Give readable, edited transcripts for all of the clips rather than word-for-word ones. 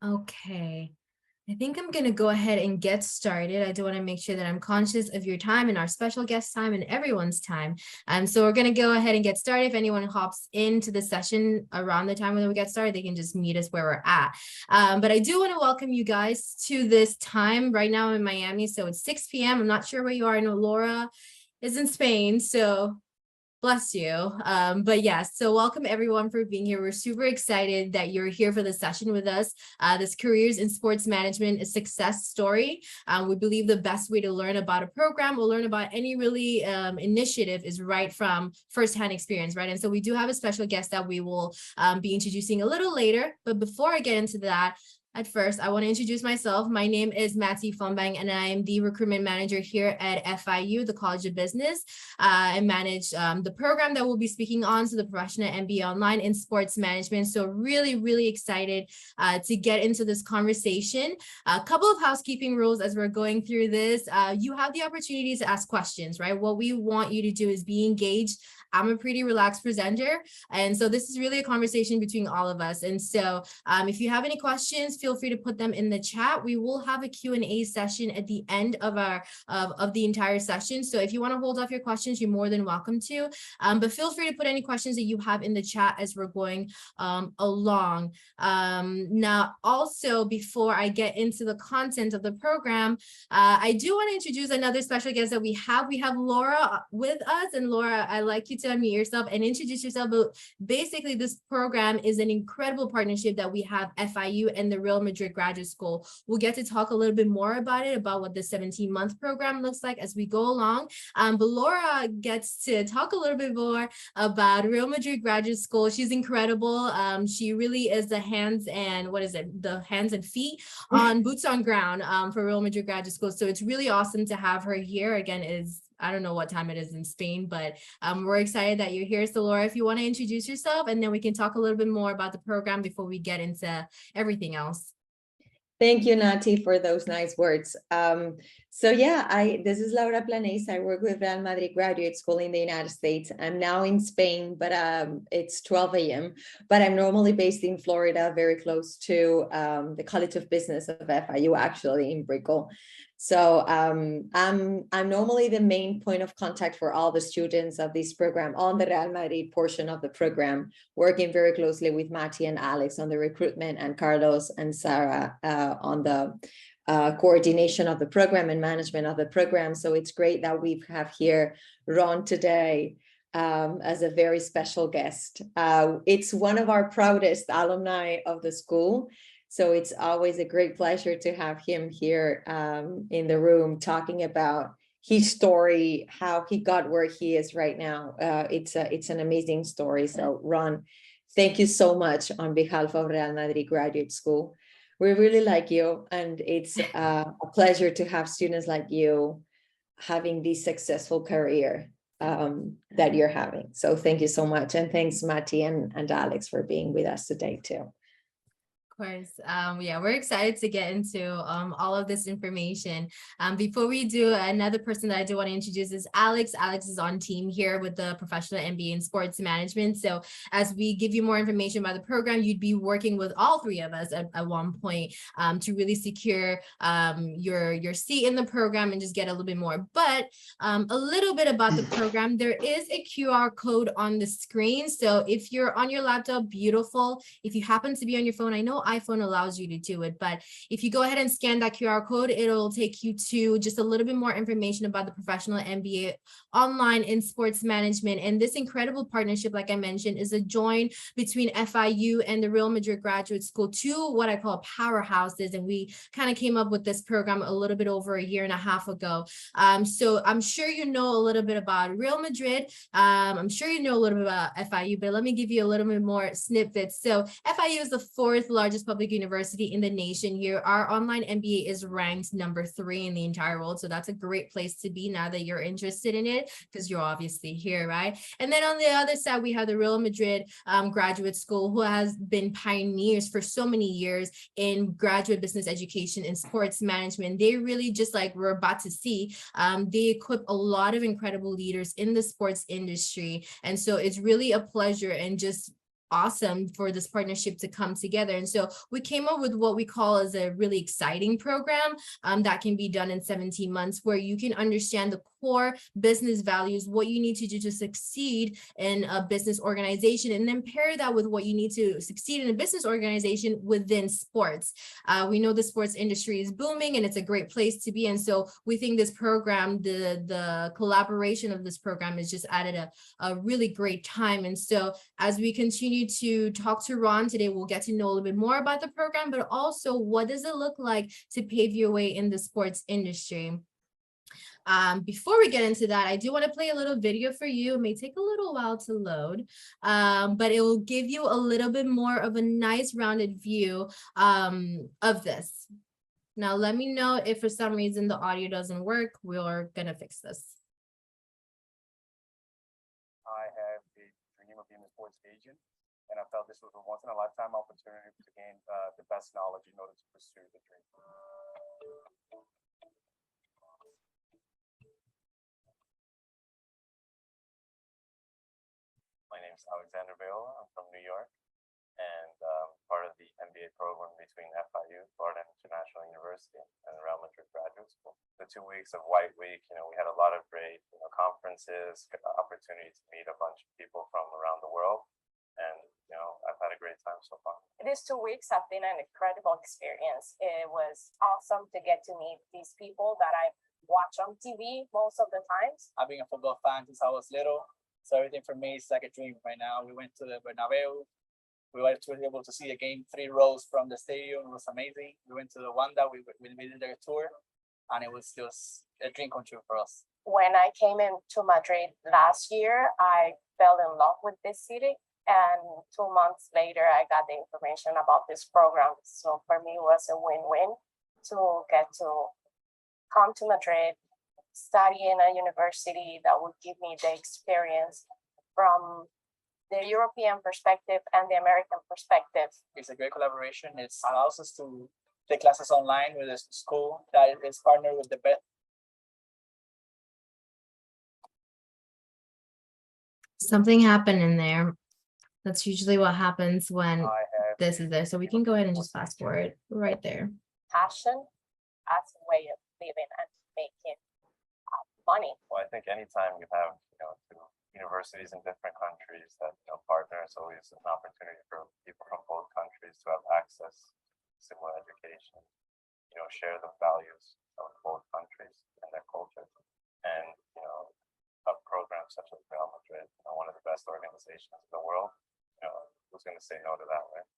Okay, I think I'm going to go ahead and get started. I do want to make sure that I'm conscious of your time and our special guest time and everyone's time. So we're going to go ahead and get started. If anyone hops into the session around the time when we get started, they can just meet us where we're at. But I do want to welcome you guys to this time right now in Miami. So it's 6 p.m. I'm not sure where you are. I know Laura is in Spain. So bless you. But yes, so welcome everyone for being here. We're super excited that you're here for the session with us. This Careers in Sports Management, a Success Story. We believe the best way to learn about a program or learn about any really initiative is right from firsthand experience, right? And so we do have a special guest that we will be introducing a little later. But before I get into that, at first, I want to introduce myself. My name is Matty Fombang, and I am the recruitment manager here at FIU, the College of Business. I manage the program that we'll be speaking on, so the Professional MBA Online in Sports Management. So really, really excited to get into this conversation. A couple of housekeeping rules as we're going through this. You have the opportunity to ask questions, right? What we want you to do is be engaged. I'm a pretty relaxed presenter. And so this is really a conversation between all of us. And so if you have any questions, feel free to put them in the chat. We will have a Q&A session at the end of of the entire session. So if you want to hold off your questions, you're more than welcome to. But feel free to put any questions that you have in the chat as we're going along. Now, also, before I get into the content of the program, I do want to introduce another special guest that we have. We have Laura with us. And Laura, I'd like you to unmute yourself and introduce yourself. But basically, this program is an incredible partnership that we have FIU and the Real Madrid Graduate School. We'll get to talk a little bit more about it, about what the 17-month program looks like as we go along. But Laura gets to talk a little bit more about Real Madrid Graduate School. She's incredible. She really is the hands and feet on boots on ground for Real Madrid Graduate School. So it's really awesome to have her here. Again, I don't know what time it is in Spain, but we're excited that you're here. So Laura, if you want to introduce yourself, and then we can talk a little bit more about the program before we get into everything else. Thank you, Nati, for those nice words. This is Laura Planes. I work with Real Madrid Graduate School in the United States. I'm now in Spain, but it's 12 a.m. But I'm normally based in Florida, very close to the College of Business of FIU, actually in Brickell. So I'm normally the main point of contact for all the students of this program on the Real Madrid portion of the program, working very closely with Mati and Alex on the recruitment, and Carlos and Sarah on the coordination of the program and management of the program. So it's great that we have here Rohn today as a very special guest. It's one of our proudest alumni of the school. So it's always a great pleasure to have him here in the room talking about his story, how he got where he is right now. It's an amazing story. So Rohn, thank you so much on behalf of Real Madrid Graduate School. We really like you, and it's a pleasure to have students like you having this successful career that you're having. So thank you so much. And thanks, Mati and Alex, for being with us today too. Of course. Yeah, we're excited to get into all of this information. Before we do, another person that I do want to introduce is Alex. Alex is on team here with the Professional MBA in Sports Management. So as we give you more information about the program, you'd be working with all three of us at one point to really secure your seat in the program and just get a little bit more. But a little bit about the program, there is a QR code on the screen. So if you're on your laptop, beautiful. If you happen to be on your phone, I know iPhone allows you to do it, but if you go ahead and scan that QR code, it'll take you to just a little bit more information about the Professional MBA Online in Sports Management. And this incredible partnership, like I mentioned, is a joint between FIU and the Real Madrid Graduate School, two what I call powerhouses. And we kind of came up with this program a little bit over a year and a half ago. So I'm sure you know a little bit about Real Madrid. I'm sure you know a little bit about FIU, but let me give you a little bit more snippets. So FIU is the fourth largest public university in the nation here. Our online MBA is ranked number 3 in the entire world. So that's a great place to be now that you're interested in it, because you're obviously here, right? And then on the other side, we have the Real Madrid Graduate School, who has been pioneers for so many years in graduate business education and sports management. They really, just like we're about to see, they equip a lot of incredible leaders in the sports industry. And so it's really a pleasure and just awesome for this partnership to come together. And so we came up with what we call as a really exciting program that can be done in 17 months, where you can understand the core business values, what you need to do to succeed in a business organization, and then pair that with what you need to succeed in a business organization within sports. We know the sports industry is booming and it's a great place to be. And so we think this program, the collaboration of this program is just added a really great time. And so as we continue to talk to Ron today, we'll get to know a little bit more about the program, but also what does it look like to pave your way in the sports industry. Before we get into that, I do want to play a little video for you. It may take a little while to load, but it will give you a little bit more of a nice rounded view of this. Now, let me know if for some reason the audio doesn't work. We're going to fix this. I have a dream of being a sports agent, and I felt this was a once-in-a-lifetime opportunity to gain the best knowledge in order to pursue the dream. My name is Alexander Viola. I'm from New York, and part of the MBA program between FIU, Florida International University, and Real Madrid Graduate School. The 2 weeks of White Week, we had a lot of great conferences, opportunities to meet a bunch of people from around the world, and I've had a great time so far. These 2 weeks have been an incredible experience. It was awesome to get to meet these people that I watch on TV most of the times. I've been a football fan since I was little, so everything for me is like a dream right now. We went to the Bernabeu. We were able to see a game 3 rows from the stadium. It was amazing. We went to the Wanda. We did their tour, and it was just a dream come true for us. When I came into Madrid last year, I fell in love with this city. And 2 months later, I got the information about this program. So for me, it was a win-win to get to come to Madrid, study in a university that would give me the experience from the European perspective and the American perspective. It's a great collaboration. It allows us to take classes online with a school that is partnered with the best. Something happened in there. That's usually what happens when this is there. So we can go ahead and just fast forward right there. Passion as a way of living and making money. Well, I think anytime you have two universities in different countries that partner, it's always an opportunity for people from both countries to have access to similar education, share the values of both countries and their culture. And a program such as Real Madrid, one of the best organizations in the world, who's going to say no to that, right?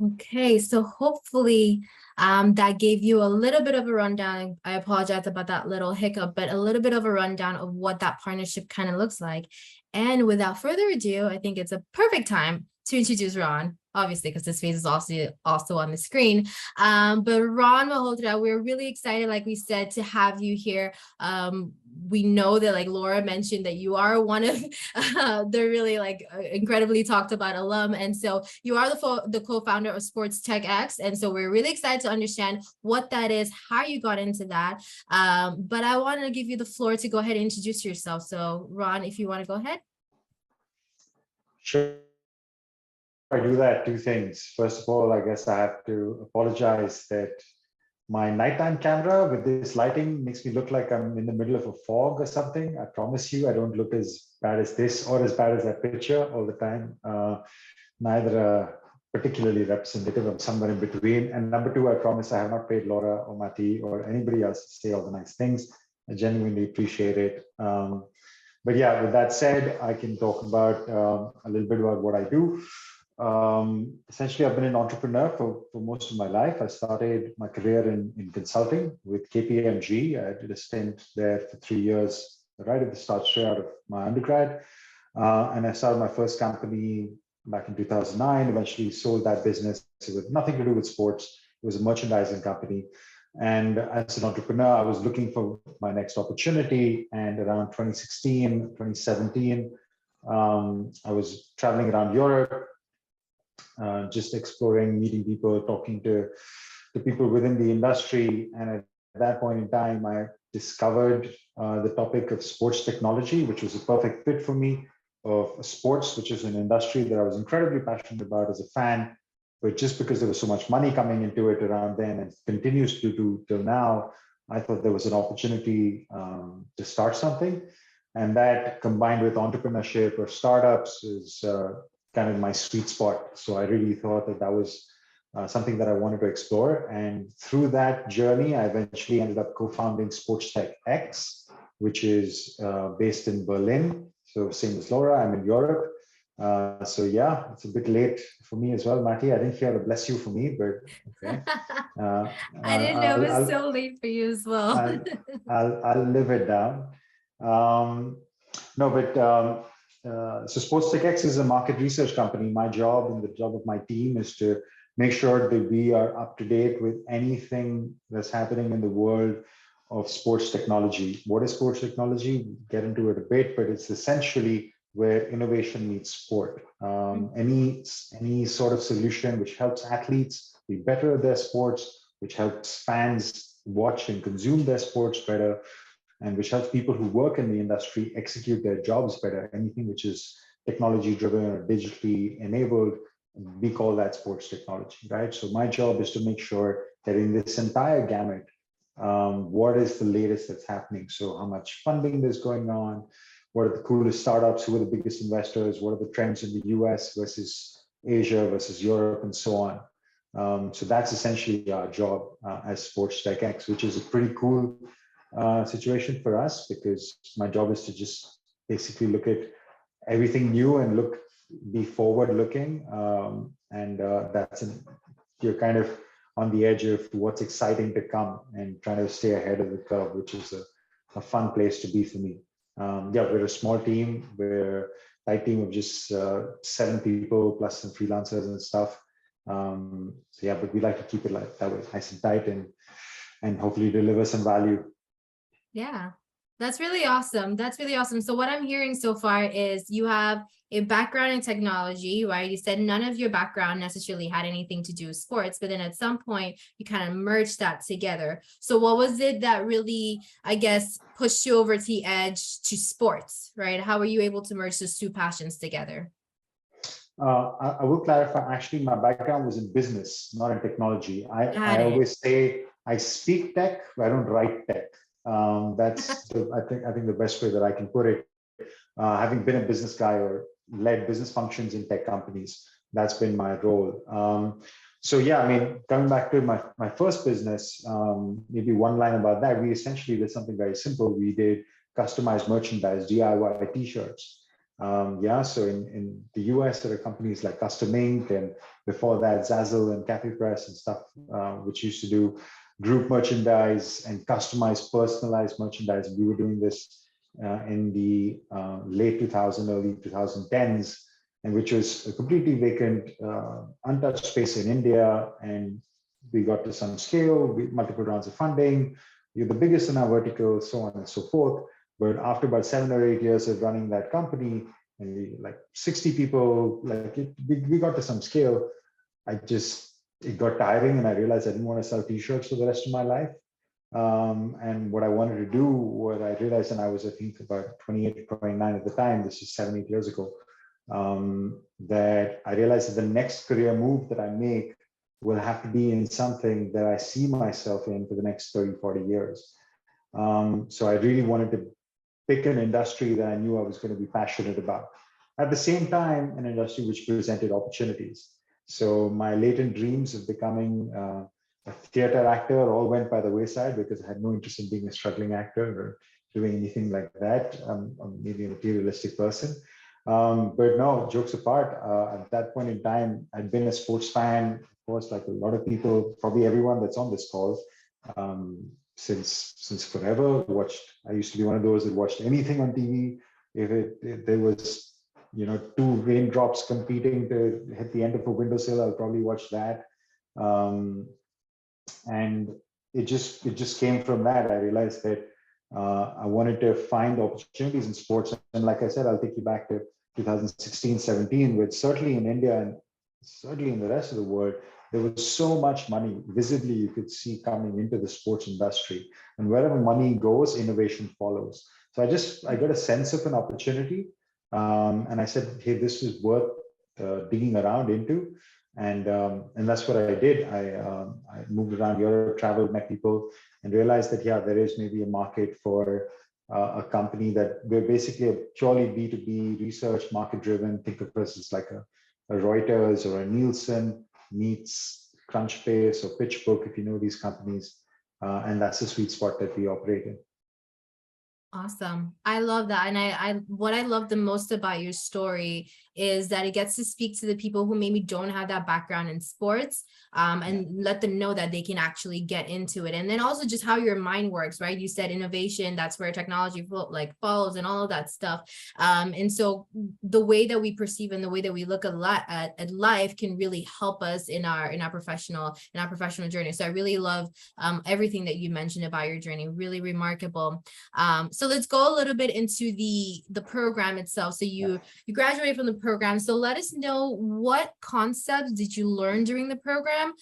Okay, so hopefully that gave you a little bit of a rundown. I apologize about that little hiccup, but a little bit of a rundown of what that partnership kind of looks like. And without further ado, I think it's a perfect time to introduce Ron, obviously, because his face is also on the screen. But Rohn Malhotra, we're really excited, like we said, to have you here. We know that, like Laura mentioned, that you are one of the really incredibly talked about alum. And so you are the co-founder of Sports Tech X. And so we're really excited to understand what that is, how you got into that. But I want to give you the floor to go ahead and introduce yourself. So Ron, if you want to go ahead. Sure. I do that, 2 things. First of all, I guess I have to apologize that my nighttime camera with this lighting makes me look like I'm in the middle of a fog or something. I promise you, I don't look as bad as this or as bad as that picture all the time. Neither particularly representative. I'm somewhere in between. And number 2, I promise I have not paid Laura or Mati or anybody else to say all the nice things. I genuinely appreciate it. But yeah, with that said, I can talk about a little bit about what I do. Essentially, I've been an entrepreneur for most of my life. I started my career in consulting with KPMG. I did a stint there for 3 years, right at the start, straight out of my undergrad. And I started my first company back in 2009, eventually sold that business with nothing to do with sports. It was a merchandising company. And as an entrepreneur, I was looking for my next opportunity. And around 2016, 2017, I was traveling around Europe, just exploring, meeting people, talking to people within the industry. And at that point in time, I discovered the topic of sports technology, which was a perfect fit for me, of sports, which is an industry that I was incredibly passionate about as a fan. But just because there was so much money coming into it around then and continues to do till now, I thought there was an opportunity to start something. And that combined with entrepreneurship or startups is kind of my sweet spot. So I really thought that that was something that I wanted to explore. And through that journey, I eventually ended up co-founding Sports Tech X, which is based in Berlin. So same as Laura, I'm in Europe. So yeah, it's a bit late for me as well, Mati. I didn't hear the bless you for me, but okay. I didn't know it was I'll, so late for you as well. I'll live it down. No, but so Sports Tech X is a market research company. My job and the job of my team is to make sure that we are up to date with anything that's happening in the world of sports technology. What is sports technology? We'll get into it a bit, but it's essentially where innovation meets sport. Any sort of solution which helps athletes be better at their sports, which helps fans watch and consume their sports better, and which helps people who work in the industry execute their jobs better. Anything which is technology driven or digitally enabled, we call that sports technology, right? So my job is to make sure that in this entire gamut, what is the latest that's happening? So how much funding is going on? What are the coolest startups? Who are the biggest investors? What are the trends in the US versus Asia versus Europe and so on? So that's essentially our job as Sports Tech X, which is a pretty cool situation for us, because my job is to just basically look at everything new and be forward looking. You're kind of on the edge of what's exciting to come and trying to stay ahead of the curve, which is a fun place to be for me. Yeah, we're a small team. We're a tight team of just 7 people plus some freelancers and stuff. So yeah, but we like to keep it like that way, nice and tight, and hopefully deliver some value. Yeah, that's really awesome. That's really awesome. So what I'm hearing so far is you have a background in technology, right? You said none of your background necessarily had anything to do with sports, but then at some point you kind of merged that together. So what was it that really, I guess, pushed you over the edge to sports, right? How were you able to merge those two passions together? I will clarify, actually, my background was in business, not in technology. I it. always say I speak tech, but I don't write tech. That's I think the best way that I can put it. Having been a business guy or led business functions in tech companies, that's been my role. So yeah, I mean, coming back to my first business, maybe one line about that. We essentially did something very simple. We did customized merchandise, DIY T-shirts. Yeah, so in the US, there are companies like Custom Ink, and before that, Zazzle and Cafe Press and stuff, which used to do group merchandise and customized, personalized merchandise. We were doing this in the late 2000s, early 2010s, and which was a completely vacant, untouched space in India. And we got to some scale, multiple rounds of funding. We're the biggest in our vertical, so on and so forth. But after about 7 or 8 years of running that company, and we like 60 people, we got to some scale. It got tiring, and I realized I didn't want to sell T-shirts for the rest of my life. And what I wanted to do, what I realized, and I was, I think, about 28, 29 at the time, this is 7, 8 years ago, that I realized that the next career move that I make will have to be in something that I see myself in for the next 30, 40 years. So I really wanted to pick an industry that I knew I was going to be passionate about. At the same time, an industry which presented opportunities. So my latent dreams of becoming a theater actor all went by the wayside because I had no interest in being a struggling actor or doing anything like that. I'm maybe a materialistic person. But no, jokes apart, at that point in time, I'd been a sports fan, of course, like a lot of people, probably everyone that's on this call, since forever. I used to be one of those that watched anything on TV. If there was, 2 raindrops competing to hit the end of a windowsill, I'll probably watch that. And it just came from that. I realized that I wanted to find opportunities in sports. And like I said, I'll take you back to 2016, 17, which certainly in India and certainly in the rest of the world, there was so much money visibly you could see coming into the sports industry. And wherever money goes, innovation follows. So I got a sense of an opportunity. And I said, hey, this is worth digging around into. And that's what I did. I moved around Europe, traveled, met people, and realized that, yeah, there is maybe a market for a company that we're basically a purely B2B research, market-driven. Think of us as like a Reuters or a Nielsen meets Crunchbase or PitchBook, if you know these companies. And that's the sweet spot that we operate in. Awesome. I love that. And what I love the most about your story is that it gets to speak to the people who maybe don't have that background in sports, and let them know that they can actually get into it. And then also just how your mind works, right? You said innovation, that's where technology follows and all of that stuff. And so the way that we perceive and the way that we look at life can really help us in our professional journey. So I really love everything that you mentioned about your journey. Really remarkable. So let's go a little bit into the program itself. So you graduated from the program. So let us know, what concepts did you learn during the program,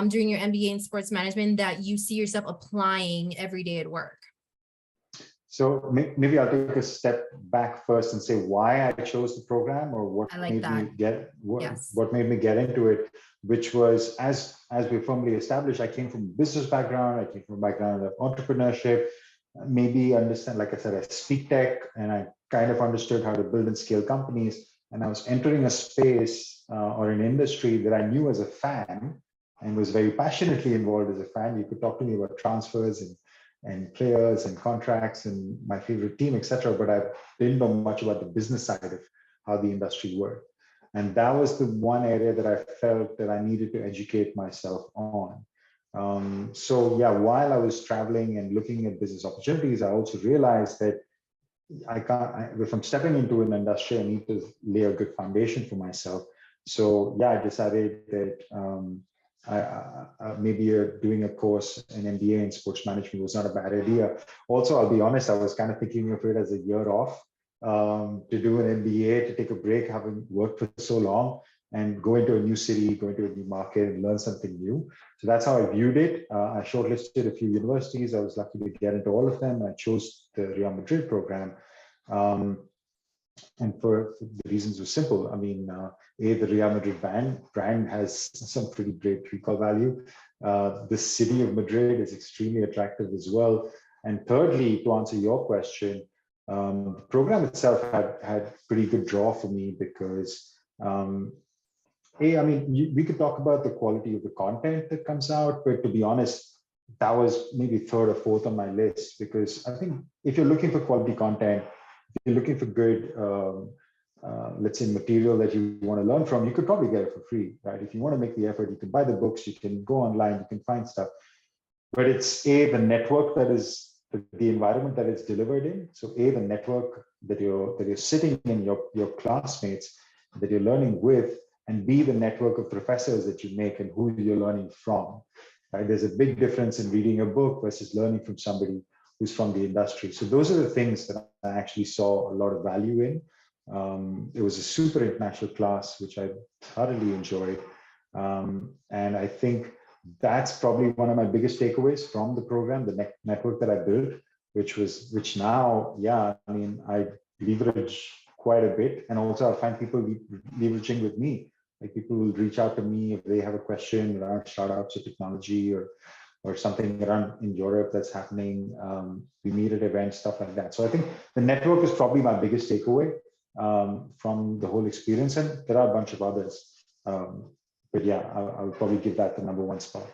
during your MBA in sports management, that you see yourself applying every day at work? So maybe I'll take a step back first and say why I chose the program, or what made me get into it, which was, as we firmly established, I came from a business background. I came from a background of entrepreneurship, maybe understand, like I said, I speak tech, and I kind of understood how to build and scale companies. And I was entering a space or an industry that I knew as a fan and was very passionately involved as a fan. You could talk to me about transfers and players and contracts and my favorite team, etc. But I didn't know much about the business side of how the industry worked. And that was the one area that I felt that I needed to educate myself on. So yeah, while I was traveling and looking at business opportunities, I also realized that if I'm stepping into an industry, I need to lay a good foundation for myself. So yeah, I decided that maybe doing a course, an MBA in sports management, was not a bad idea. Also, I'll be honest, I was kind of thinking of it as a year off, to do an MBA, to take a break, having worked for so long, and go into a new city, go into a new market and learn something new. So that's how I viewed it. I shortlisted a few universities. I was lucky to get into all of them. I chose the Real Madrid program. And for the reasons were simple. I mean, the Real Madrid brand has some pretty great recall value. The city of Madrid is extremely attractive as well. And thirdly, to answer your question, the program itself had pretty good draw for me because, we could talk about the quality of the content that comes out, but to be honest, that was maybe third or fourth on my list, because I think if you're looking for quality content, if you're looking for good, let's say, material that you want to learn from, you could probably get it for free, right? If you want to make the effort, you can buy the books, you can go online, you can find stuff. But it's the network that is the environment that it's delivered in. So the network that you're sitting in, your classmates that you're learning with, and B, the network of professors that you make and who you're learning from. Right? There's a big difference in reading a book versus learning from somebody who's from the industry. So those are the things that I actually saw a lot of value in. It was a super international class, which I thoroughly enjoyed. And I think that's probably one of my biggest takeaways from the program, the network that I built, which now, I leverage quite a bit. And also I find people leveraging with me. Like, people will reach out to me if they have a question around startups or technology or something around in Europe that's happening. We meet at events, stuff like that. So I think the network is probably my biggest takeaway from the whole experience. And there are a bunch of others. But yeah, I'll probably give that the #1 spot.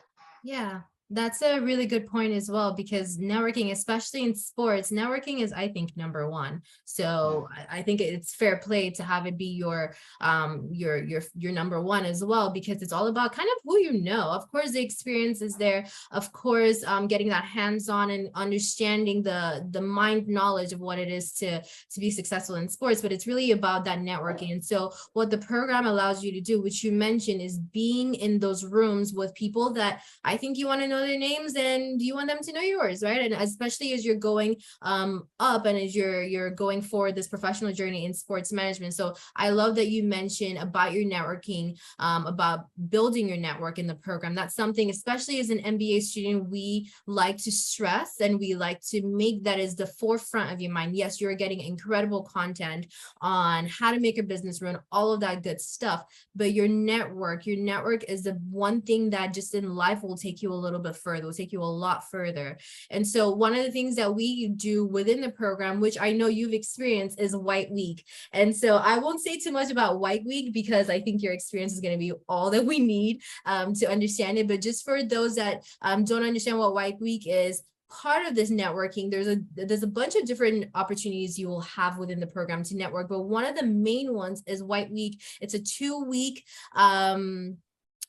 Yeah, that's a really good point as well, because networking, especially in sports, networking is, I think, #1. So I think it's fair play to have it be your #1 as well, because it's all about kind of who you know. Of course, the experience is there. Of course, getting that hands-on and understanding the mind knowledge of what it is to be successful in sports, but it's really about that networking. And so what the program allows you to do, which you mentioned, is being in those rooms with people that I think you want to know know their names and you want them to know yours, right? And especially as you're going up and as you're going forward this professional journey in sports management. So I love that you mentioned about your networking, about building your network in the program. That's something, especially as an MBA student, we like to stress and we like to make that as the forefront of your mind. Yes, you're getting incredible content on how to make a business run, all of that good stuff, but your network is the one thing that just in life will take you a little bit further, will take you a lot further. And so one of the things that we do within the program, which I know you've experienced, is White Week. And so I won't say too much about White Week because I think your experience is going to be all that we need to understand it. But just for those that don't understand what White Week is, part of this networking, there's a bunch of different opportunities you will have within the program to network, but one of the main ones is White Week. It's a 2-week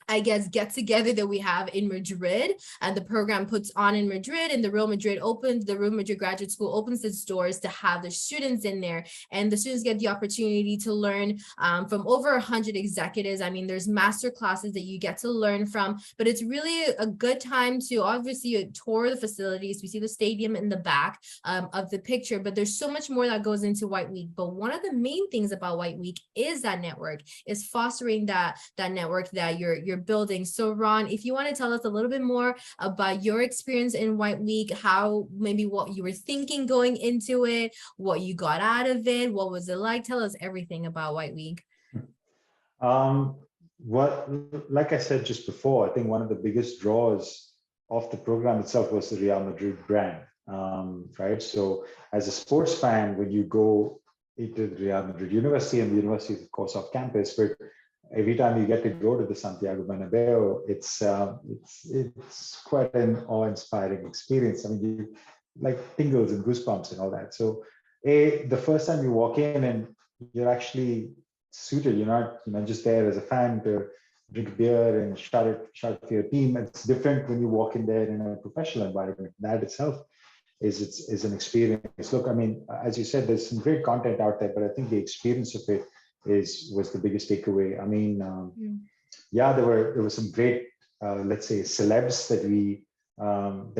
I guess, get together that we have in Madrid, and the program puts on in Madrid, and the Real Madrid Graduate School opens its doors to have the students in there, and the students get the opportunity to learn from over 100 executives. I mean, there's master classes that you get to learn from, but it's really a good time to obviously tour the facilities. We see the stadium in the back of the picture, but there's so much more that goes into White Week. But one of the main things about White Week is that network, is fostering that network that you're building. So Ron, if you want to tell us a little bit more about your experience in White Week, how maybe what you were thinking going into it, what you got out of it, what was it like? Tell us everything about White Week. Like I said just before, I think one of the biggest draws of the program itself was the Real Madrid brand, right? So as a sports fan, when you go into the Real Madrid University, and the university is of course off campus, but every time you get to go to the Santiago Bernabeu, it's quite an awe-inspiring experience. I mean, you like tingles and goosebumps and all that. So, the first time you walk in and you're actually suited, you're not just there as a fan to drink a beer and shout for your team. It's different when you walk in there in a professional environment. That itself is an experience. Look, I mean, as you said, there's some great content out there, but I think the experience of it was the biggest takeaway. I mean, yeah, there were some great, let's say, celebs that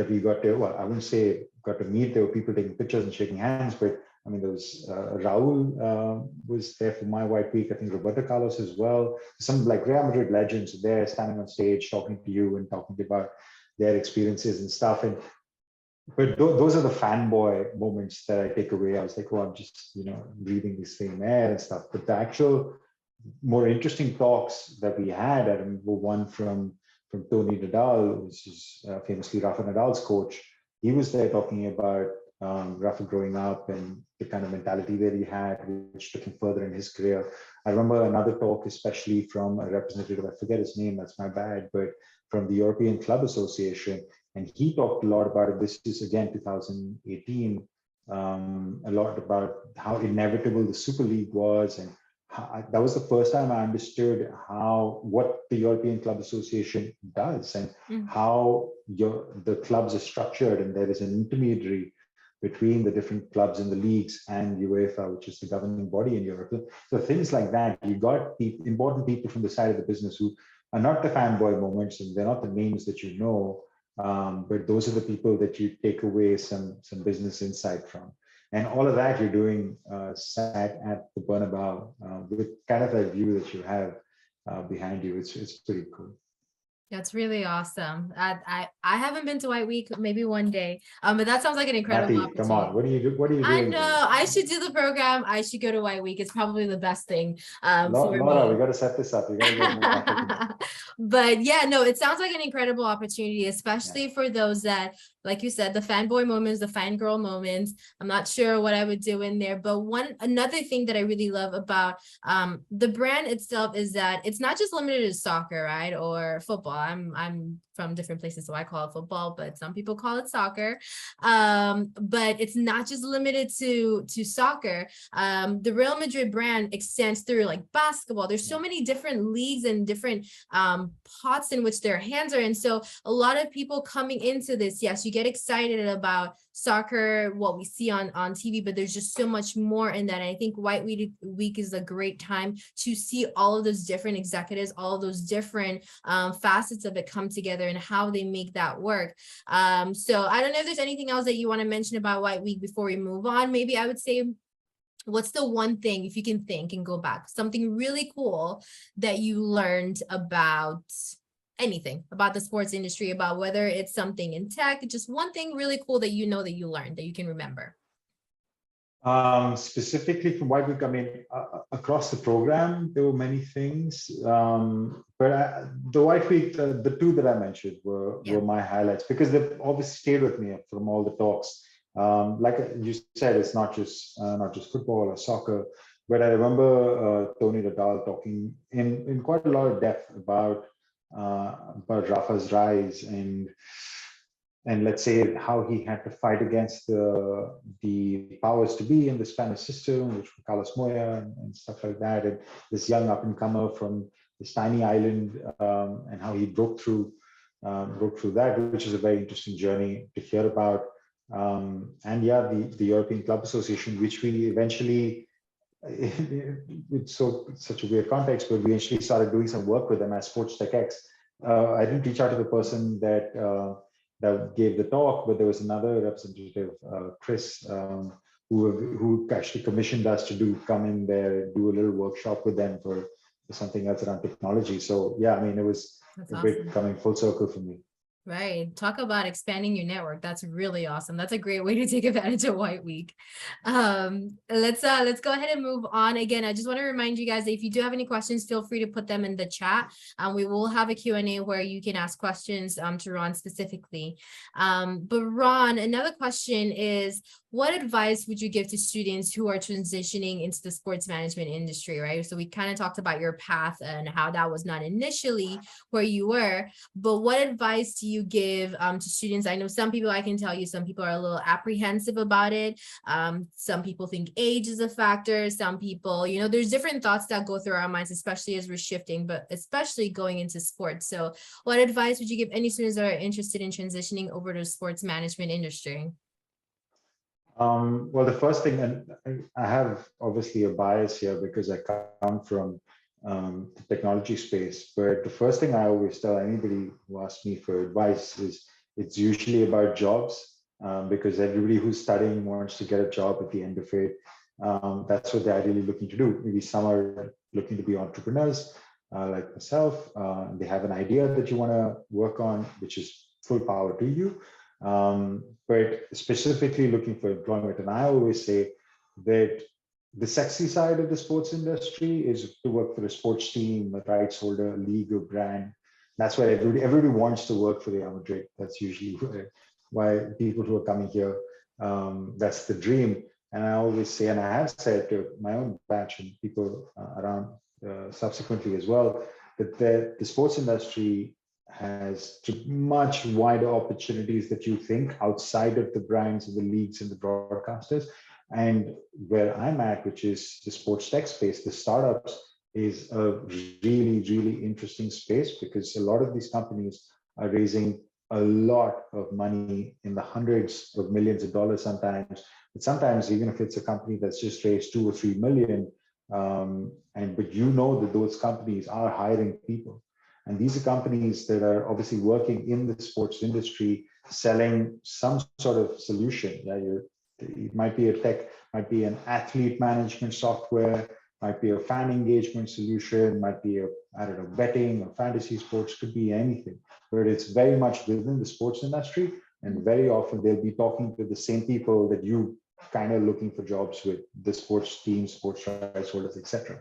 we got to. Well, I wouldn't say got to meet. There were people taking pictures and shaking hands, but I mean, there was Raul was there for my White Week. I think Roberto Carlos as well. Some like Real Madrid legends there, standing on stage, talking to you and talking about their experiences and stuff. But those are the fanboy moments that I take away. I was like, oh, I'm just, breathing the same air and stuff. But the actual more interesting talks that we had, I remember one from Tony Nadal, which is famously Rafa Nadal's coach. He was there talking about Rafa growing up and the kind of mentality that he had, which took him further in his career. I remember another talk, especially from a representative, I forget his name, that's my bad, but from the European Club Association. And he talked a lot about it. This is again 2018, a lot about how inevitable the Super League was, and that was the first time I understood what the European Club Association does and how the clubs are structured, and there is an intermediary between the different clubs in the leagues and UEFA, which is the governing body in Europe. So things like that, you got important people from the side of the business who are not the fanboy moments, and they're not the names that you know. But those are the people that you take away some business insight from. And all of that you're doing sat at the Bernabeu with kind of that view that you have behind you. It's pretty cool. That's really awesome. I haven't been to White Week, maybe one day. But that sounds like an incredible opportunity. Come on, what are you doing? I know, I should do the program. I should go to White Week. It's probably the best thing. Laura, we got to set this up. You got to go. But yeah, no, it sounds like an incredible opportunity, especially for those that, like you said, the fanboy moments, the fangirl moments. I'm not sure what I would do in there, but another thing that I really love about the brand itself is that it's not just limited to soccer, right, or football. I'm from different places, so I call it football, but some people call it soccer. But it's not just limited to soccer. The Real Madrid brand extends through like basketball. There's so many different leagues and different pots in which their hands are in. So a lot of people coming into this, yes, you get excited about soccer, what we see on TV, but there's just so much more in that. And I think White Week is a great time to see all of those different executives, all of those different facets of it come together and how they make that work. So I don't know if there's anything else that you want to mention about White Week before we move on. Maybe I would say, what's the one thing, if you can think and go back, something really cool that you learned about anything about the sports industry, about whether it's something in tech, just one thing really cool that you know that you learned that you can remember? Specifically from White Week, I mean, across the program, there were many things. But the White Week, the two that I mentioned were my highlights, because they've obviously stayed with me from all the talks. Like you said, it's not just football or soccer, but I remember Tony Nadal talking in quite a lot of depth about Rafa's rise and let's say how he had to fight against the powers to be in the Spanish system, which were Carlos Moya and stuff like that, and this young up and comer from this tiny island, and how he broke through that, which is a very interesting journey to hear about. And yeah, the European Club Association, which we eventually, it's such a weird context, but we actually started doing some work with them as Sports Tech X. I didn't reach out to the person that gave the talk, but there was another representative, Chris, who actually commissioned us to come in there and do a little workshop with them for something else around technology. So yeah, I mean, it was a bit coming full circle for me. Right. Talk about expanding your network. That's really awesome. That's a great way to take advantage of White Week. Let's go ahead and move on. Again, I just want to remind you guys that if you do have any questions, feel free to put them in the chat. We will have a Q&A where you can ask questions to Rohn specifically. But Rohn, another question is, what advice would you give to students who are transitioning into the sports management industry, right? So we kind of talked about your path and how that was not initially where you were, but what advice do you give to students? I know some people, I can tell you, some people are a little apprehensive about it. Some people think age is a factor. Some people, you know, there's different thoughts that go through our minds, especially as we're shifting, but especially going into sports. So what advice would you give any students that are interested in transitioning over to the sports management industry? Well, the first thing, and I have obviously a bias here because I come from the technology space, but the first thing I always tell anybody who asks me for advice is it's usually about jobs, because everybody who's studying wants to get a job at the end of it. That's what they're ideally looking to do. Maybe some are looking to be entrepreneurs, like myself. They have an idea that you want to work on, which is full power to you. But specifically looking for employment. And I always say that the sexy side of the sports industry is to work for a sports team, a rights holder, a league, or brand. That's where everybody wants to work for Real Madrid. That's usually why people who are coming here, that's the dream. And I always say, and I have said to my own batch and people around subsequently as well, that the sports industry has much wider opportunities that you think outside of the brands and the leagues and the broadcasters. And where I'm at, which is the sports tech space, the startups, is a really, really interesting space, because a lot of these companies are raising a lot of money in the hundreds of millions of dollars sometimes. But sometimes, even if it's a company that's just raised 2 or 3 million, but you know that those companies are hiring people. And these are companies that are obviously working in the sports industry, selling some sort of solution. Yeah, it might be a tech, might be an athlete management software, might be a fan engagement solution, might be I don't know, betting or fantasy sports, could be anything. But it's very much within the sports industry, and very often they'll be talking to the same people that you kind of looking for jobs with, the sports teams, sports rights holders, etc.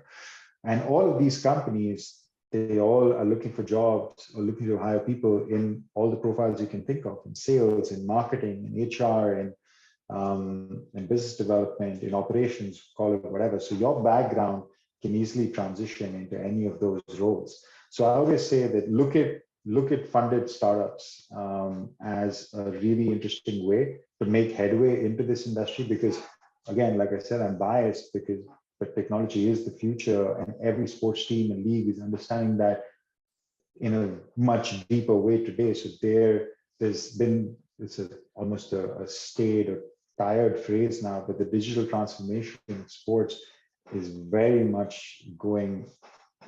And all of these companies, they all are looking for jobs or looking to hire people in all the profiles you can think of, in sales, in marketing, in HR, in business development, in operations, call it whatever. So your background can easily transition into any of those roles. So I always say that look at funded startups as a really interesting way to make headway into this industry, because again, like I said, I'm biased but technology is the future, and every sports team and league is understanding that in a much deeper way today. So there's been almost a staid or tired phrase now, but the digital transformation in sports is very much going,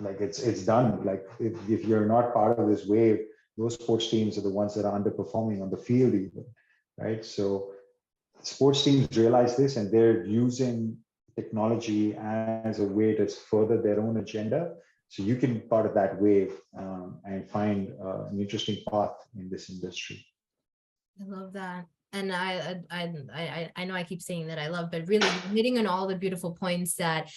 like it's done. Like if you're not part of this wave, those sports teams are the ones that are underperforming on the field even, right? So sports teams realize this, and they're using technology as a way to further their own agenda. So you can be part of that wave and find an interesting path in this industry. I love that. And I know I keep saying that I love, but really hitting on all the beautiful points that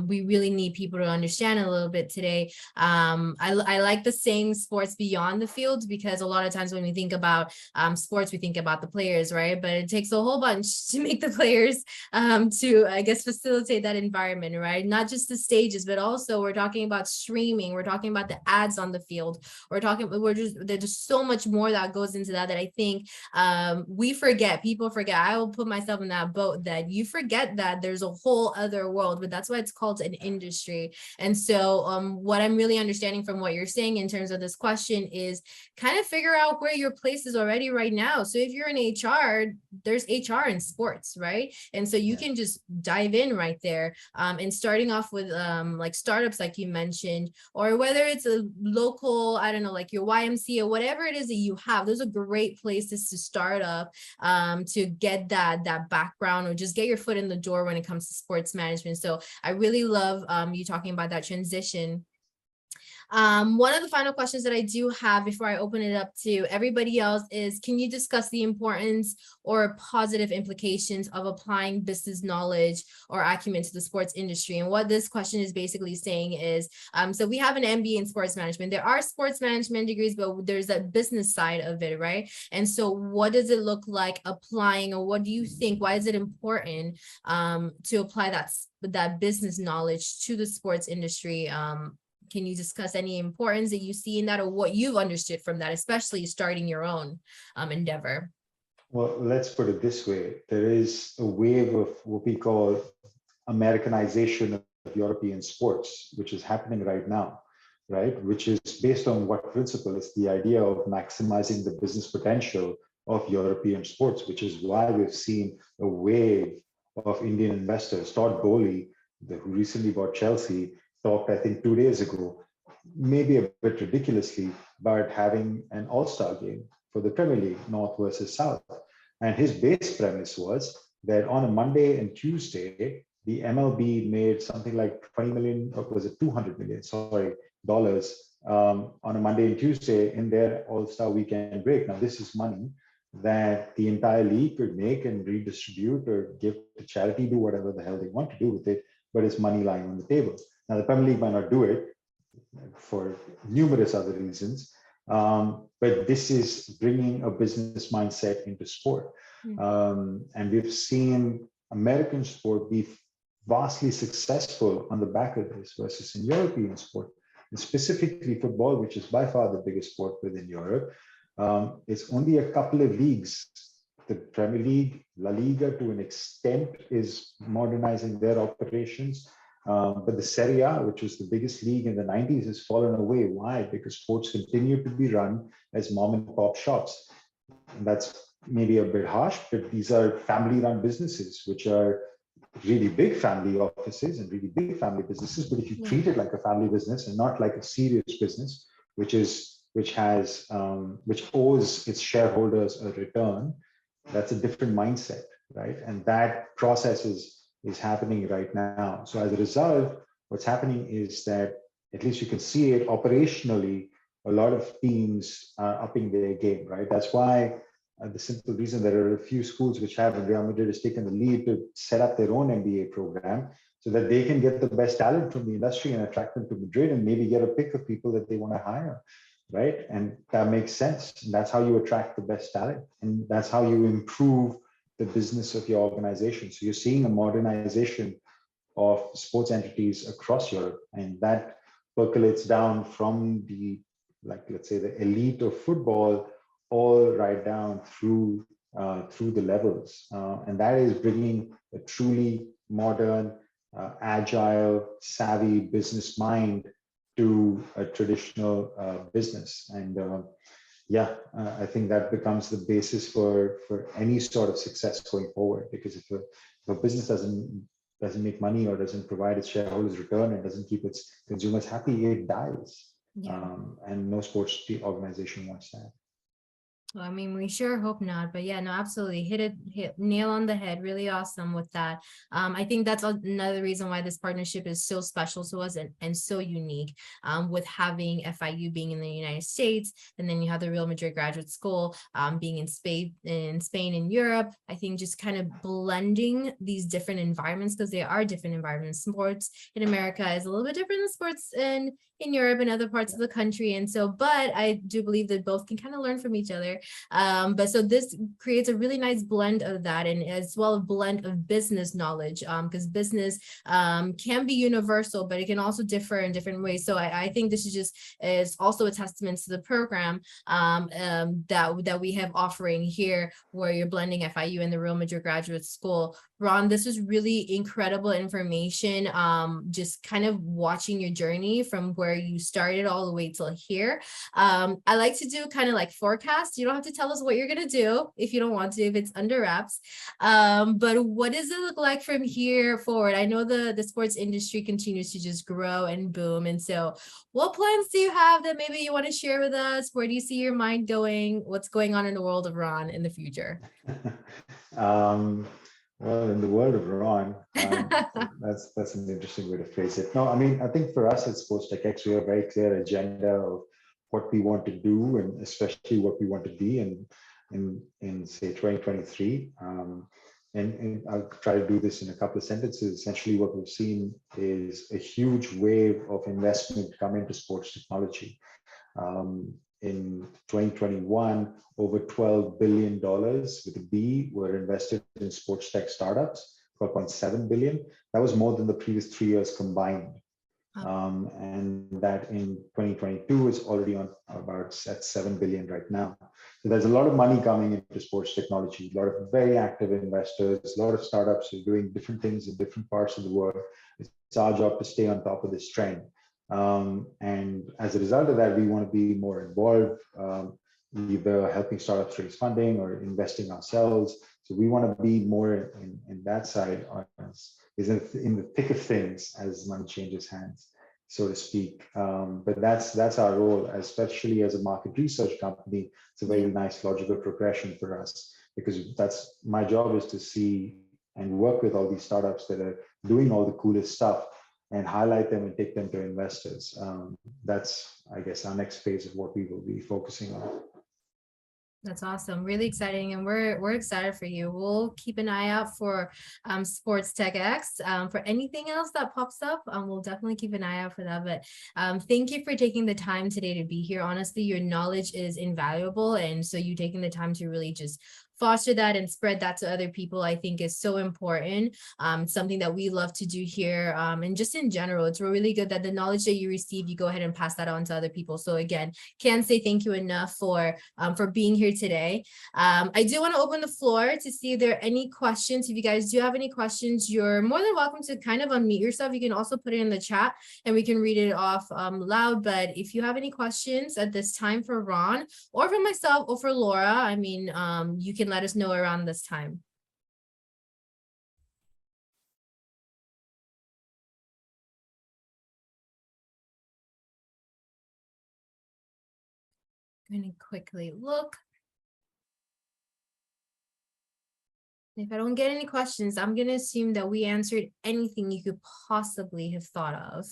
we really need people to understand a little bit today. I like the saying sports beyond the field, because a lot of times when we think about sports, we think about the players, right? But it takes a whole bunch to make the players to, I guess, facilitate that environment, right? Not just the stages, but also we're talking about streaming. We're talking about the ads on the field. There's just so much more that goes into that I think people forget. I will put myself in that boat, that you forget that there's a whole other world, but that's why it's called an industry. And so what I'm really understanding from what you're saying in terms of this question is kind of figure out where your place is already right now. So if you're in HR, there's HR in sports, right? And so you can just dive in right there, and starting off with like startups, like you mentioned, or whether it's a local, I don't know, like your YMCA, whatever it is that you have, those are great places to start up, to get that background, or just get your foot in the door when it comes to sports management. So I really love you talking about that transition. One of the final questions that I do have before I open it up to everybody else is, can you discuss the importance or positive implications of applying business knowledge or acumen to the sports industry? And what this question is basically saying is, so we have an MBA in sports management. There are sports management degrees, but there's that business side of it, right? And so what does it look like applying, or what do you think, why is it important to apply that business knowledge to the sports industry? Can you discuss any importance that you see in that, or what you've understood from that, especially starting your own endeavor? Well, let's put it this way. There is a wave of what we call Americanization of European sports, which is happening right now, right? Which is based on what principle? It's the idea of maximizing the business potential of European sports, which is why we've seen a wave of Indian investors. Todd Bowley, who recently bought Chelsea, talked, I think 2 days ago, maybe a bit ridiculously, about having an all-star game for the Premier League, North versus South. And his base premise was that on a Monday and Tuesday, the MLB made something like 20 million, or was it 200 million, dollars on a Monday and Tuesday in their all-star weekend break. Now, this is money that the entire league could make and redistribute or give to charity, do whatever the hell they want to do with it, but it's money lying on the table. Now, the Premier League might not do it for numerous other reasons, but this is bringing a business mindset into sport. And we've seen American sport be vastly successful on the back of this versus in European sport, and specifically football, which is by far the biggest sport within Europe. It's only a couple of leagues. The Premier League, La Liga, to an extent, is modernizing their operations. But the Serie A, which was the biggest league in the 90s, has fallen away. Why? Because sports continue to be run as mom and pop shops. And that's maybe a bit harsh, but these are family-run businesses, which are really big family offices and really big family businesses. But if you treat it like a family business and not like a serious business, which owes its shareholders a return, that's a different mindset, right? And that process is happening right now. So as a result, what's happening is that, at least you can see it operationally, a lot of teams are upping their game, right? That's why the simple reason there are a few schools which have, and Real Madrid has taken the lead to set up their own MBA program so that they can get the best talent from the industry and attract them to Madrid and maybe get a pick of people that they want to hire, right? And that makes sense. And that's how you attract the best talent. And that's how you improve the business of your organization. So you're seeing a modernization of sports entities across Europe, and that percolates down from the, like, let's say, the elite of football, all right down through the levels. And that is bringing a truly modern, agile, savvy business mind to a traditional business. And yeah, I think that becomes the basis for any sort of success going forward. Because if a business doesn't make money or doesn't provide its shareholders return and doesn't keep its consumers happy, it dies. Yeah. And no sports organization wants that. Well, I mean, we sure hope not, but yeah, no, absolutely. Hit nail on the head. Really awesome with that. I think that's another reason why this partnership is so special to us and so unique, with having FIU being in the United States, and then you have the Real Madrid Graduate School being in Spain and Europe. I think just kind of blending these different environments, because they are different environments. Sports in America is a little bit different than sports in Europe and other parts of the country. And so, but I do believe that both can kind of learn from each other. But so this creates a really nice blend of that, and as well a blend of business knowledge, because business can be universal, but it can also differ in different ways. So I think this is also a testament to the program that we have offering here, where you're blending FIU and the Real Madrid Graduate School. Ron, this was really incredible information. Just kind of watching your journey from where you started all the way till here. I like to do kind of like forecasts. You don't have to tell us what you're gonna do if you don't want to, if it's under wraps. But what does it look like from here forward? I know the sports industry continues to just grow and boom. And so what plans do you have that maybe you want to share with us? Where do you see your mind going? What's going on in the world of Ron in the future? Well, in the world of Rohn, that's an interesting way to phrase it. No, I mean, I think for us at Sports Tech X, we have a very clear agenda of what we want to do, and especially what we want to be in say 2023. And I'll try to do this in a couple of sentences. Essentially, what we've seen is a huge wave of investment come into sports technology. In 2021, over $12 billion with a B were invested in sports tech startups, 12.7 billion. That was more than the previous 3 years combined. And that in 2022 is already on about at 7 billion right now. So there's a lot of money coming into sports technology, a lot of very active investors, a lot of startups are doing different things in different parts of the world. It's our job to stay on top of this trend. And as a result of that, we want to be more involved, either helping startups raise funding or investing ourselves. So we want to be more in that side, is in the thick of things as money changes hands, so to speak. But that's our role, especially as a market research company. It's a very nice logical progression for us, because that's my job, is to see and work with all these startups that are doing all the coolest stuff and highlight them and take them to investors. That's, I guess, our next phase of what we will be focusing on. That's awesome. Really exciting. And we're excited for you. We'll keep an eye out for Sports Tech X. For anything else that pops up, we'll definitely keep an eye out for that. But thank you for taking the time today to be here. Honestly, your knowledge is invaluable. And so you taking the time to really just foster that and spread that to other people, I think is so important. Something that we love to do here. And just in general, it's really good that the knowledge that you receive, you go ahead and pass that on to other people. So again, can't say thank you enough for being here today. I do want to open the floor to see if there are any questions. If you guys do have any questions, you're more than welcome to kind of unmute yourself. You can also put it in the chat and we can read it off loud. But if you have any questions at this time for Ron or for myself or for Laura, I mean, you can let us know around this time. I'm going to quickly look. If I don't get any questions, I'm going to assume that we answered anything you could possibly have thought of.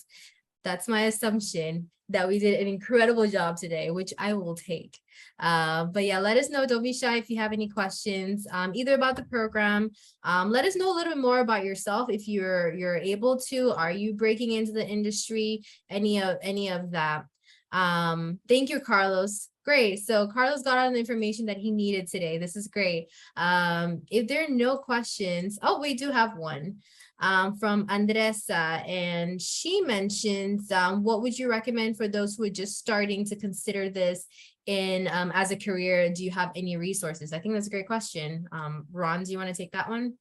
That's my assumption, that we did an incredible job today, which I will take. But yeah, let us know. Don't be shy if you have any questions, either about the program. Let us know a little bit more about yourself if you're able to. Are you breaking into the industry? Any of that. Thank you, Carlos. Great. So Carlos got all the information that he needed today. This is great. If there are no questions, oh, we do have one. From Andresa, and she mentions, what would you recommend for those who are just starting to consider this in as a career? Do you have any resources? I think that's a great question. Ron, do you want to take that one?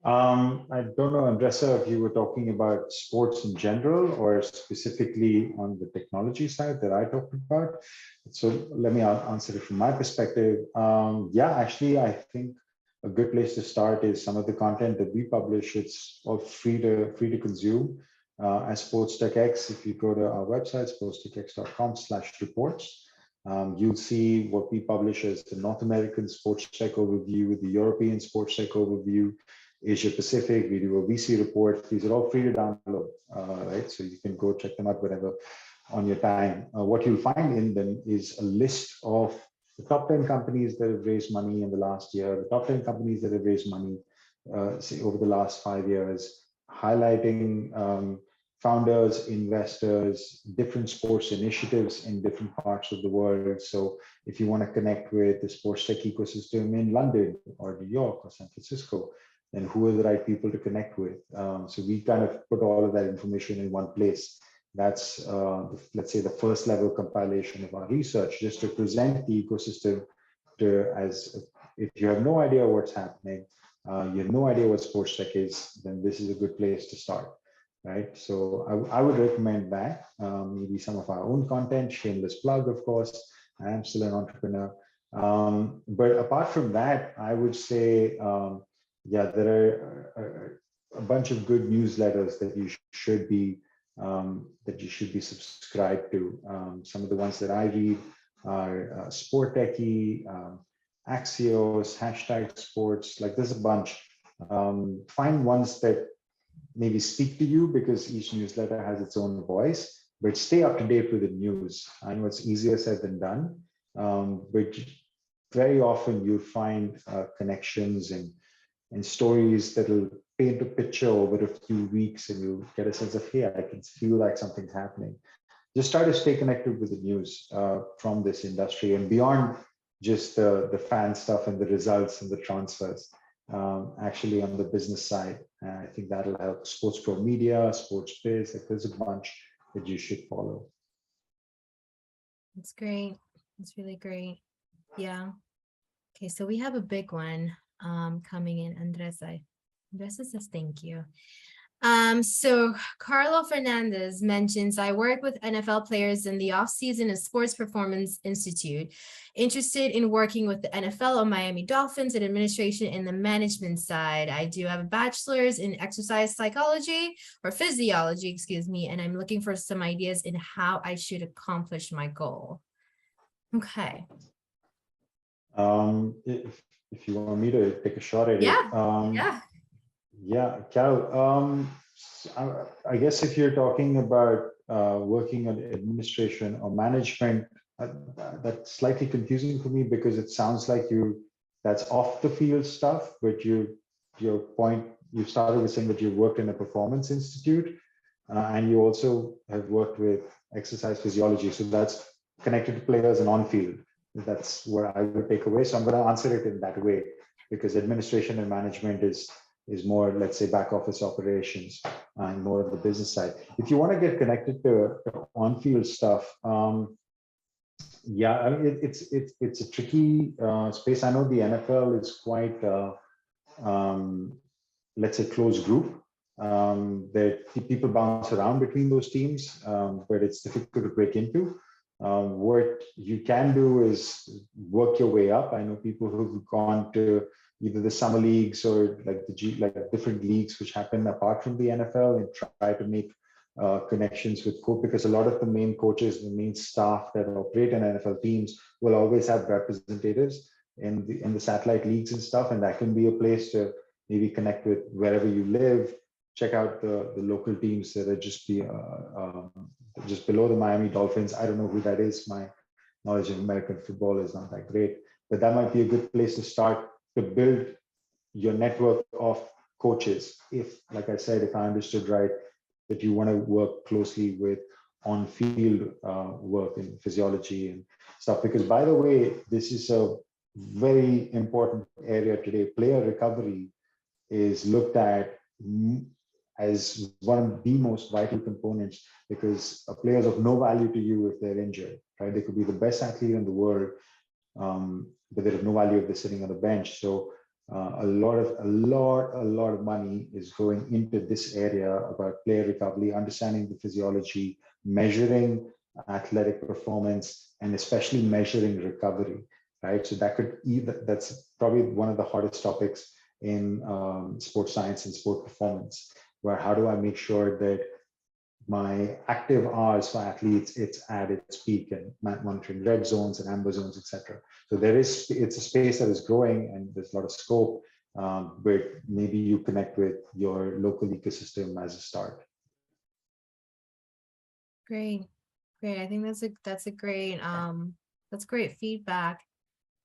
I don't know, Andressa, if you were talking about sports in general or specifically on the technology side that I talked about. So let me answer it from my perspective. Yeah, actually, I think a good place to start is some of the content that we publish. It's all free to consume. As Sports Tech X, if you go to our website, sportstechx.com/reports, you'll see what we publish as the North American Sports Tech Overview, the European Sports Tech Overview, Asia Pacific, we do a VC report. These are all free to download, right? So you can go check them out whenever on your time. What you'll find in them is a list of the top 10 companies that have raised money in the last year, the top 10 companies that have raised money, say over the last 5 years, highlighting founders, investors, different sports initiatives in different parts of the world. So if you want to connect with the sports tech ecosystem in London or New York or San Francisco, and who are the right people to connect with. So we kind of put all of that information in one place. That's, let's say, the first level compilation of our research, just to present the ecosystem to, as if you have no idea what's happening, you have no idea what sports tech is, then this is a good place to start, right? So I would recommend that. Maybe some of our own content, shameless plug, of course. I am still an entrepreneur. But apart from that, I would say, yeah, there are a bunch of good newsletters that you should be subscribed to. Some of the ones that I read are Sport Techie, Axios, Hashtag Sports. Like there's a bunch. Find ones that maybe speak to you, because each newsletter has its own voice. But stay up to date with the news. I know it's easier said than done, but very often you'll find connections and stories that will paint a picture over a few weeks, and you'll get a sense of, hey, I can feel like something's happening. Just try to stay connected with the news from this industry and beyond just the fan stuff and the results and the transfers, actually on the business side. I think that'll help. Sports Pro Media, Sports Biz, like there's a bunch that you should follow. That's great. That's really great. Yeah. Okay, so we have a big one coming in. Andressa says thank you. So Carlo Fernandez mentions, I work with NFL players in the off-season at Sports Performance Institute, interested in working with the NFL or Miami Dolphins and administration in the management side. I do have a bachelor's in exercise psychology or physiology, excuse me, and I'm looking for some ideas in how I should accomplish my goal. Okay. If you want me to take a shot at it. Yeah, Cal, I guess if you're talking about working on administration or management, that's slightly confusing for me, because it sounds like that's off the field stuff, but your point, you started with saying that you worked in a performance institute, and you also have worked with exercise physiology. So that's connected to players and on field. That's where I would take away. So I'm going to answer it in that way, because administration and management is more, let's say, back office operations and more of the business side. If you want to get connected to on-field stuff, yeah, I mean, it's a tricky space. I know the NFL is quite, let's say, closed group. That people bounce around between those teams, but it's difficult to break into. What you can do is work your way up. I know people who've gone to either the summer leagues or like different leagues which happen apart from the NFL, and try to make connections with coach, because a lot of the main coaches, the main staff that operate in NFL teams will always have representatives in the satellite leagues and stuff, and that can be a place to maybe connect with wherever you live. Check out the local teams that are just below the Miami Dolphins. I don't know who that is. My knowledge of American football is not that great, but that might be a good place to start to build your network of coaches. If, like I said, if I understood right, that you want to work closely with on-field work in physiology and stuff, because by the way, this is a very important area today. Player recovery is looked at as one of the most vital components, because a player is of no value to you if they're injured, right? They could be the best athlete in the world, but they're of no value if they're sitting on the bench. So A lot of money is going into this area about player recovery, understanding the physiology, measuring athletic performance, and especially measuring recovery, right? So that's probably one of the hardest topics in sports science and sport performance, where how do I make sure that my active hours for athletes, it's at its peak, and monitoring red zones and amber zones, etc. So it's a space that is growing, and there's a lot of scope, but maybe you connect with your local ecosystem as a start. Great. I think that's a great that's great feedback.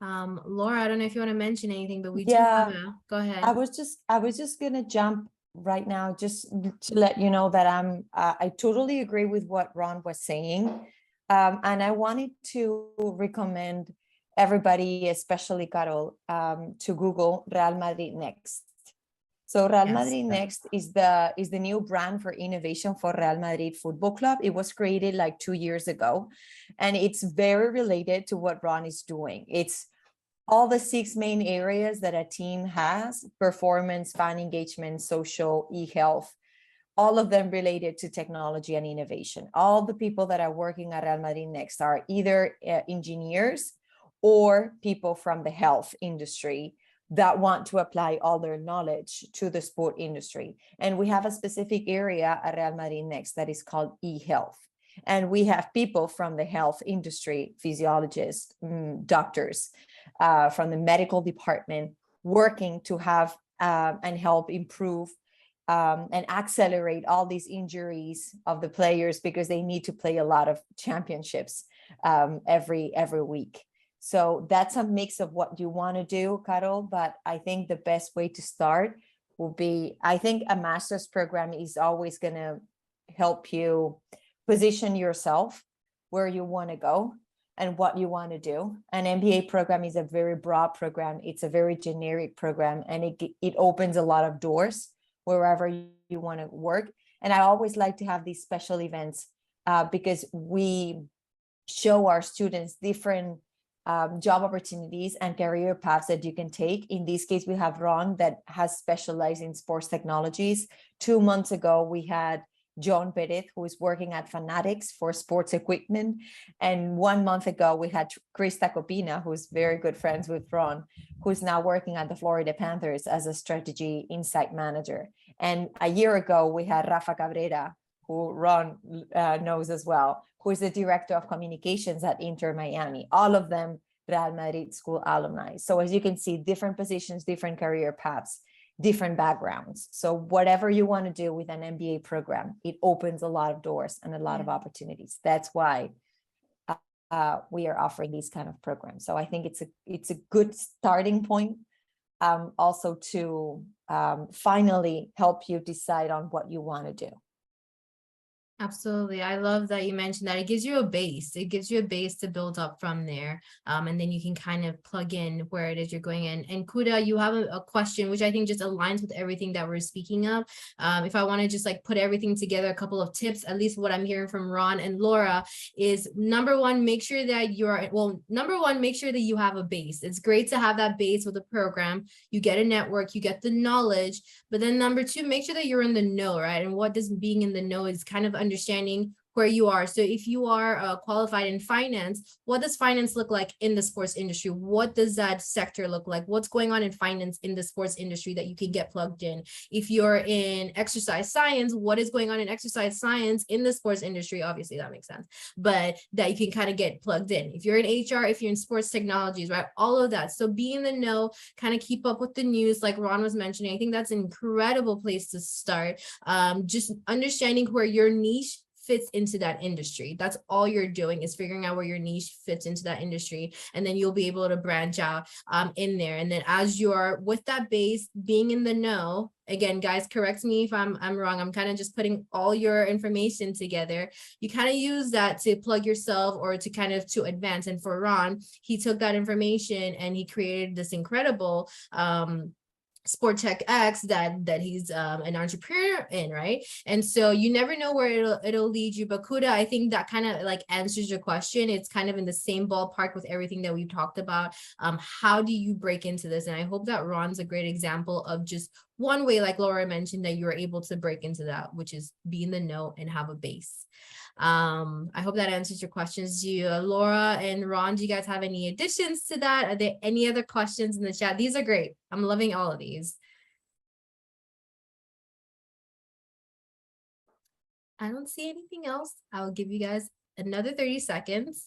Laura, I don't know if you want to mention anything, but we do have go ahead. I was just gonna jump right now just to let you know that I totally agree with what Ron was saying. And I wanted to recommend everybody, especially Carol, to Google Real Madrid Next. So Real Madrid Next is the new brand for innovation for Real Madrid Football Club. It was created like 2 years ago, and it's very related to what Ron is doing. It's all the 6 main areas that a team has: performance, fan engagement, social, e-health, all of them related to technology and innovation. All the people that are working at Real Madrid Next are either engineers or people from the health industry that want to apply all their knowledge to the sport industry. And we have a specific area at Real Madrid Next that is called e-health. And we have people from the health industry, physiologists, doctors, from the medical department, working to have and help improve and accelerate all these injuries of the players, because they need to play a lot of championships every week. So that's a mix of what you want to do, Carol, but I think the best way to start will be, I think a master's program is always going to help you position yourself where you want to go and what you want to do. An MBA program is a very broad program. It's a very generic program, and it opens a lot of doors wherever you want to work. And I always like to have these special events because we show our students different job opportunities and career paths that you can take. In this case, we have Ron that has specialized in sports technologies. 2 months ago, we had John Perez, who is working at Fanatics for sports equipment. And 1 month ago, we had Krista Copina, who's very good friends with Ron, who's now working at the Florida Panthers as a strategy insight manager. And a year ago, we had Rafa Cabrera, who Ron knows as well, who is the director of communications at Inter Miami. All of them Real Madrid School alumni. So as you can see, different positions, different career paths, different backgrounds. So whatever you want to do with an MBA program, it opens a lot of doors and a lot of opportunities. That's why we are offering these kind of programs. So I think it's a good starting point, also to finally help you decide on what you want to do. Absolutely. I love that you mentioned that. It gives you a base. It gives you a base to build up from there. And then you can kind of plug in where it is you're going in. And Kuda, you have a question, which I think just aligns with everything that we're speaking of. If I want to just like put everything together, a couple of tips, at least what I'm hearing from Ron and Laura is number one, make sure that make sure that you have a base. It's great to have that base with a program. You get a network, you get the knowledge, but then number two, make sure that you're in the know, right? And what does being in the know is kind of understanding where you are. So if you are qualified in finance, what does finance look like in the sports industry? What does that sector look like? What's going on in finance in the sports industry that you can get plugged in? If you're in exercise science, what is going on in exercise science in the sports industry? Obviously that makes sense, but that you can kind of get plugged in. If you're in HR, if you're in sports technologies, right? All of that. So be in the know, kind of keep up with the news like Ron was mentioning. I think that's an incredible place to start. Just understanding where your niche fits into that industry. That's all you're doing is figuring out where your niche fits into that industry. And then you'll be able to branch out in there. And then as you're with that base, being in the know, again, guys, correct me if I'm wrong. I'm kind of just putting all your information together. You kind of use that to plug yourself or to kind of to advance. And for Ron, he took that information and he created this incredible Sport Tech X that he's an entrepreneur in, right? And so you never know where it'll lead you. But Kuda, I think that kind of like answers your question. It's kind of in the same ballpark with everything that we've talked about. How do you break into this? And I hope that Ron's a great example of just one way, like Laura mentioned, that you were able to break into that, which is be in the know and have a base. I hope that answers your questions. Do you, Laura and Ron, do you guys have any additions to that? Are there any other questions in the chat? These are great. I'm loving all of these. I don't see anything else. I'll give you guys another 30 seconds.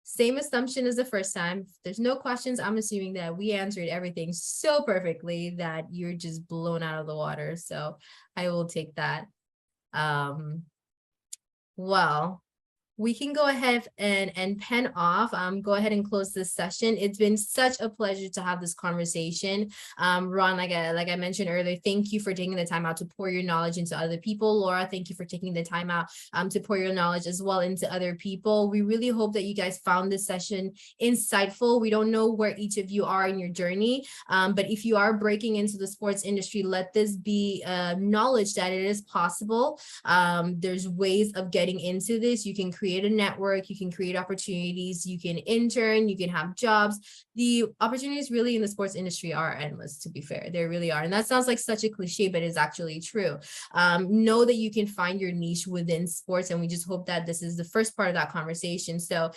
Same assumption as the first time. If there's no questions, I'm assuming that we answered everything so perfectly that you're just blown out of the water. So I will take that. Well, we can go ahead and pen off. Go ahead and close this session. It's been such a pleasure to have this conversation. Ron, like I mentioned earlier, thank you for taking the time out to pour your knowledge into other people. Laura, thank you for taking the time out to pour your knowledge as well into other people. We really hope that you guys found this session insightful. We don't know where each of you are in your journey, but if you are breaking into the sports industry, let this be knowledge that it is possible. There's ways of getting into this. You can create a network, you can create opportunities, you can intern, you can have jobs. The opportunities really in the sports industry are endless, to be fair. They really are. And that sounds like such a cliche, but it's actually true. Know that you can find your niche within sports, and we just hope that this is the first part of that conversation. So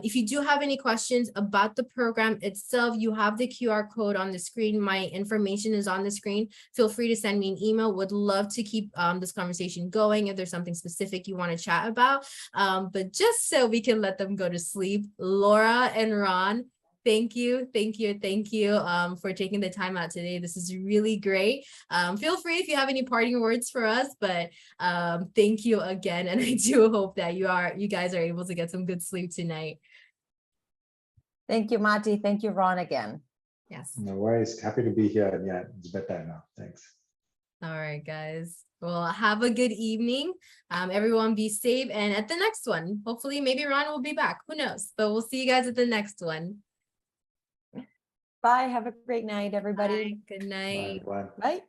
if you do have any questions about the program itself, you have the QR code on the screen. My information is on the screen. Feel free to send me an email. Would love to keep this conversation going if there's something specific you want to chat about. But just so we can let them go to sleep, Laura and Ron, thank you for taking the time out today. This is really great. Feel free if you have any parting words for us, but thank you again. And I do hope that you guys are able to get some good sleep tonight. Thank you, Mati. Thank you, Ron, again. Yes. No worries. Happy to be here. Yeah, it's bedtime now. Thanks. All right, guys. Well, have a good evening. Everyone be safe. And at the next one, hopefully maybe Ron will be back. Who knows? But we'll see you guys at the next one. Bye. Have a great night, everybody. Bye. Good night. Bye, everyone. Bye.